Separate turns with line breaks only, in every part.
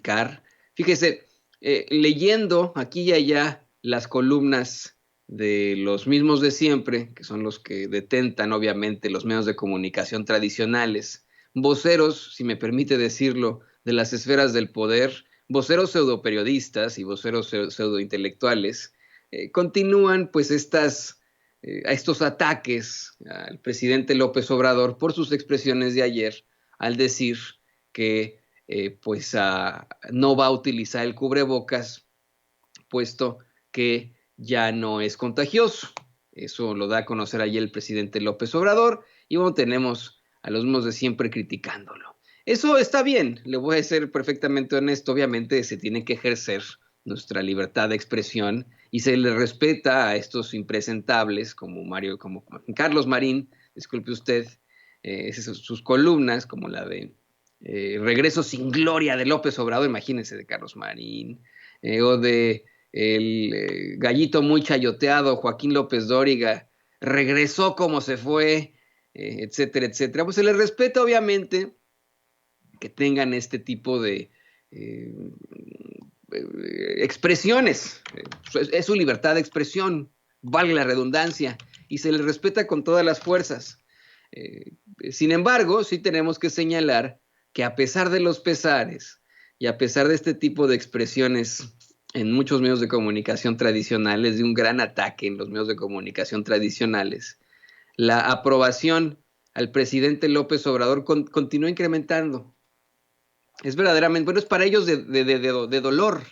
criticar. Fíjese, leyendo aquí y allá las columnas de los mismos de siempre, que son los que detentan obviamente los medios de comunicación tradicionales, voceros, si me permite decirlo, de las esferas del poder, voceros pseudoperiodistas y voceros pseudointelectuales, continúan pues a estos ataques al presidente López Obrador por sus expresiones de ayer al decir que no va a utilizar el cubrebocas puesto que ya no es contagioso. Eso lo da a conocer ayer el presidente López Obrador y bueno, tenemos a los mismos de siempre criticándolo. Eso está bien, le voy a ser perfectamente honesto, obviamente se tiene que ejercer nuestra libertad de expresión y se le respeta a estos impresentables como Carlos Marín, disculpe usted, sus columnas como la de Regreso sin gloria de López Obrador, imagínense de Carlos Marín, o de el gallito muy chayoteado, Joaquín López Dóriga, regresó como se fue, etcétera, etcétera. Pues se les respeta, obviamente, que tengan este tipo de expresiones. Es su libertad de expresión, valga la redundancia, y se les respeta con todas las fuerzas. Sin embargo, sí tenemos que señalar que a pesar de los pesares y a pesar de este tipo de expresiones en muchos medios de comunicación tradicionales, de un gran ataque en los medios de comunicación tradicionales, la aprobación al presidente López Obrador continúa incrementando. Es verdaderamente, bueno, es para ellos de dolor.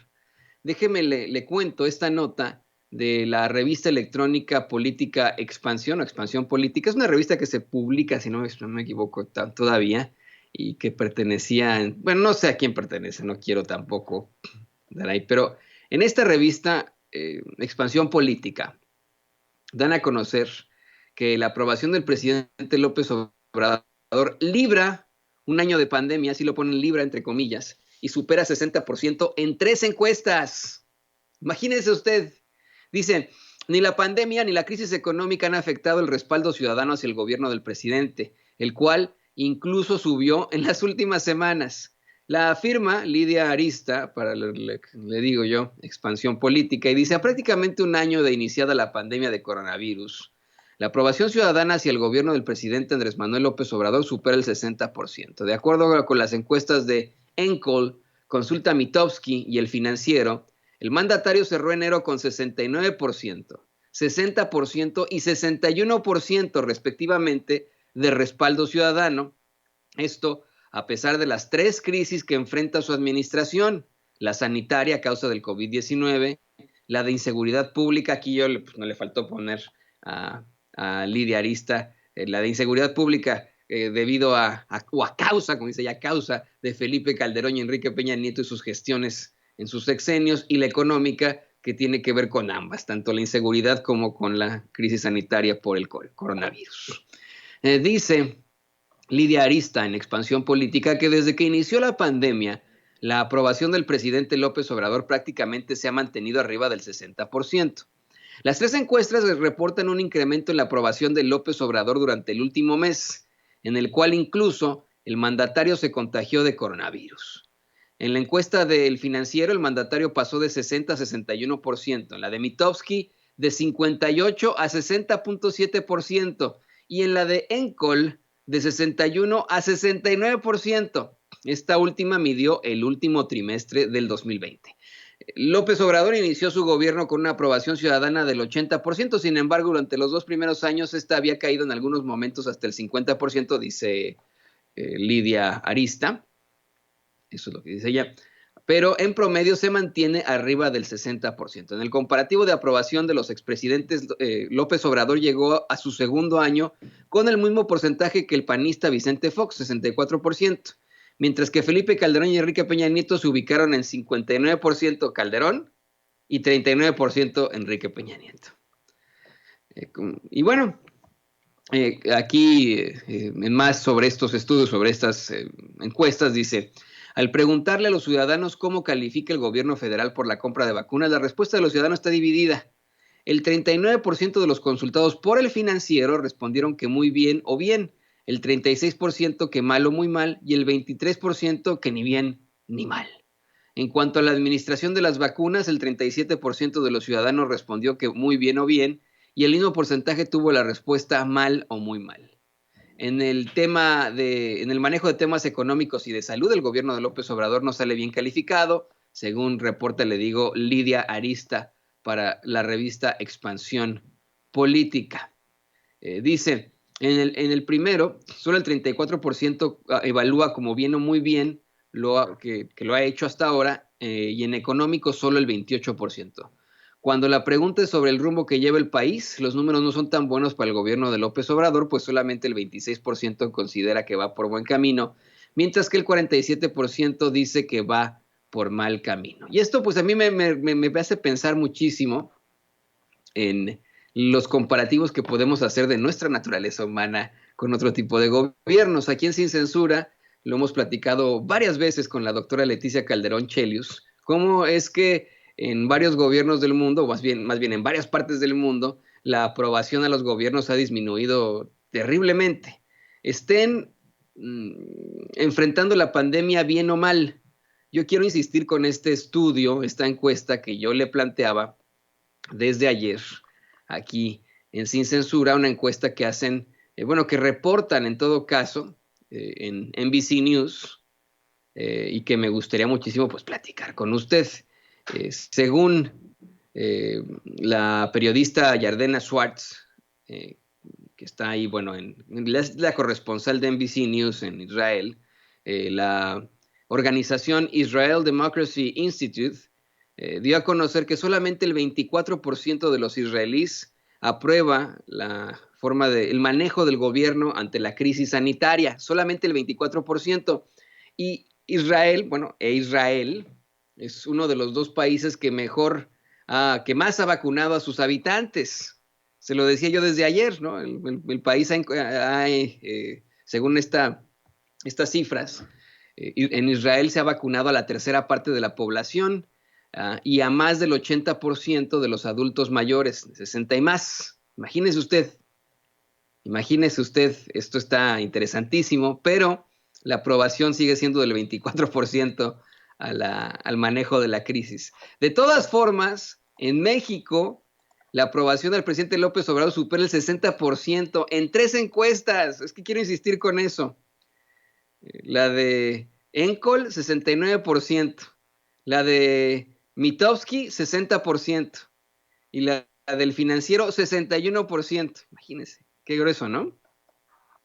Déjeme le cuento esta nota de la revista electrónica política Expansión o Expansión Política. Es una revista que se publica, si no me equivoco, todavía, y que pertenecía, bueno, no sé a quién pertenece, no quiero tampoco dar ahí, pero en esta revista Expansión Política dan a conocer que la aprobación del presidente López Obrador libra un año de pandemia, así lo ponen libra entre comillas, y supera 60% en 3 encuestas. Imagínese usted, dicen, ni la pandemia ni la crisis económica han afectado el respaldo ciudadano hacia el gobierno del presidente, el cual incluso subió en las últimas semanas. La afirma Lidia Arista, le digo yo, Expansión Política, y dice, a prácticamente un año de iniciada la pandemia de coronavirus, la aprobación ciudadana hacia el gobierno del presidente Andrés Manuel López Obrador supera el 60%. De acuerdo con las encuestas de Encol, Consulta Mitofsky y El Financiero, el mandatario cerró enero con 69%, 60% y 61% respectivamente de respaldo ciudadano. Esto a pesar de las 3 crisis que enfrenta su administración: la sanitaria a causa del COVID-19, la de inseguridad pública, aquí yo no le faltó poner a Lidia Arista, la de inseguridad pública debido a causa, como dice ya, causa de Felipe Calderón y Enrique Peña Nieto y sus gestiones en sus sexenios, y la económica, que tiene que ver con ambas, tanto la inseguridad como con la crisis sanitaria por el coronavirus. Dice Lidia Arista en Expansión Política que desde que inició la pandemia, la aprobación del presidente López Obrador prácticamente se ha mantenido arriba del 60%. Las 3 encuestas reportan un incremento en la aprobación de López Obrador durante el último mes, en el cual incluso el mandatario se contagió de coronavirus. En la encuesta del Financiero, el mandatario pasó de 60 a 61%, en la de Mitofsky de 58 a 60.7%, y en la de Encol de 61 a 69%. Esta última midió el último trimestre del 2020. López Obrador inició su gobierno con una aprobación ciudadana del 80%, sin embargo, durante los 2 primeros años esta había caído en algunos momentos hasta el 50%, dice Lidia Arista. Eso es lo que dice ella. Pero en promedio se mantiene arriba del 60%. En el comparativo de aprobación de los expresidentes, López Obrador llegó a su segundo año con el mismo porcentaje que el panista Vicente Fox, 64%, mientras que Felipe Calderón y Enrique Peña Nieto se ubicaron en 59% Calderón y 39% Enrique Peña Nieto. Y bueno, aquí en más sobre estos estudios, sobre estas encuestas, dice: al preguntarle a los ciudadanos cómo califica el gobierno federal por la compra de vacunas, la respuesta de los ciudadanos está dividida. El 39% de los consultados por El Financiero respondieron que muy bien o bien, el 36% que mal o muy mal, y el 23% que ni bien ni mal. En cuanto a la administración de las vacunas, el 37% de los ciudadanos respondió que muy bien o bien, y el mismo porcentaje tuvo la respuesta mal o muy mal. En el manejo de temas económicos y de salud, el gobierno de López Obrador no sale bien calificado, según reporta, le digo, Lidia Arista para la revista Expansión Política. Dice, en el primero, solo el 34% evalúa como bien o muy bien que lo ha hecho hasta ahora, y en económico solo el 28%. Cuando la pregunta es sobre el rumbo que lleva el país, los números no son tan buenos para el gobierno de López Obrador, pues solamente el 26% considera que va por buen camino, mientras que el 47% dice que va por mal camino. Y esto pues a mí me hace pensar muchísimo en los comparativos que podemos hacer de nuestra naturaleza humana con otro tipo de gobiernos. Aquí en Sin Censura lo hemos platicado varias veces con la doctora Leticia Calderón Chelius, cómo es que en varios gobiernos del mundo, o más bien en varias partes del mundo, la aprobación a los gobiernos ha disminuido terriblemente. Estén enfrentando la pandemia bien o mal. Yo quiero insistir con este estudio, esta encuesta que yo le planteaba desde ayer aquí en Sin Censura, una encuesta que hacen, que reportan en todo caso en NBC News, y que me gustaría muchísimo pues platicar con usted. Según la periodista Yardena Schwartz, que está ahí, es la corresponsal de NBC News en Israel, la organización Israel Democracy Institute dio a conocer que solamente el 24% de los israelíes aprueba el manejo del gobierno ante la crisis sanitaria, solamente el 24%. Y Israel es uno de los dos países que más ha vacunado a sus habitantes. Se lo decía yo desde ayer, ¿no? El país según estas cifras, en Israel se ha vacunado a la tercera parte de la población, y a más del 80% de los adultos mayores, de 60 y más. Imagínese usted, esto está interesantísimo, pero la aprobación sigue siendo del 24% al manejo de la crisis. De todas formas, en México, la aprobación del presidente López Obrador supera el 60% en 3 encuestas. Es que quiero insistir con eso. La de Encol, 69%. La de Mitofsky, 60%. Y la del Financiero, 61%. Imagínense, qué grueso, ¿no?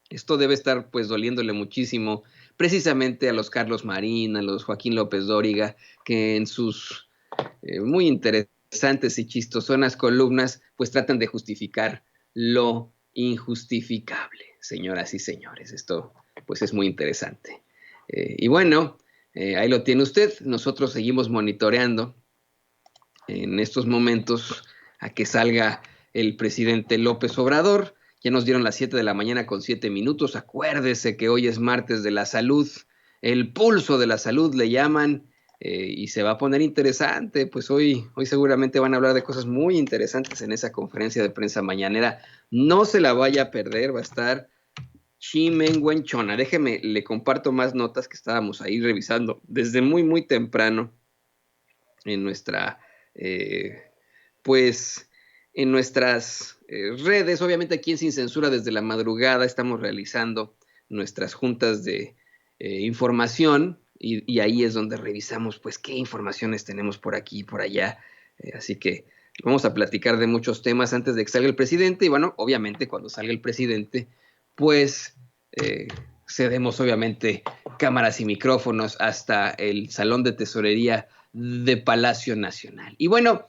Esto debe estar pues doliéndole muchísimo precisamente a los Carlos Marín, a los Joaquín López Dóriga, que en sus muy interesantes y chistosonas columnas pues tratan de justificar lo injustificable, señoras y señores. Esto pues es muy interesante. Y bueno, ahí lo tiene usted. Nosotros seguimos monitoreando en estos momentos a que salga el presidente López Obrador. Ya nos dieron las 7 de la mañana con 7 minutos. Acuérdese que hoy es martes de la salud, el pulso de la salud le llaman, y se va a poner interesante. Pues hoy seguramente van a hablar de cosas muy interesantes en esa conferencia de prensa mañanera. No se la vaya a perder, va a estar chimenguenchona. Déjeme, le comparto más notas que estábamos ahí revisando desde muy, muy temprano en nuestra, en nuestras redes. Obviamente aquí en Sin Censura desde la madrugada estamos realizando nuestras juntas de información, y ahí es donde revisamos pues qué informaciones tenemos por aquí y por allá. Así que vamos a platicar de muchos temas antes de que salga el presidente, y bueno, obviamente cuando salga el presidente pues cedemos obviamente cámaras y micrófonos hasta el Salón de Tesorería de Palacio Nacional. Y bueno,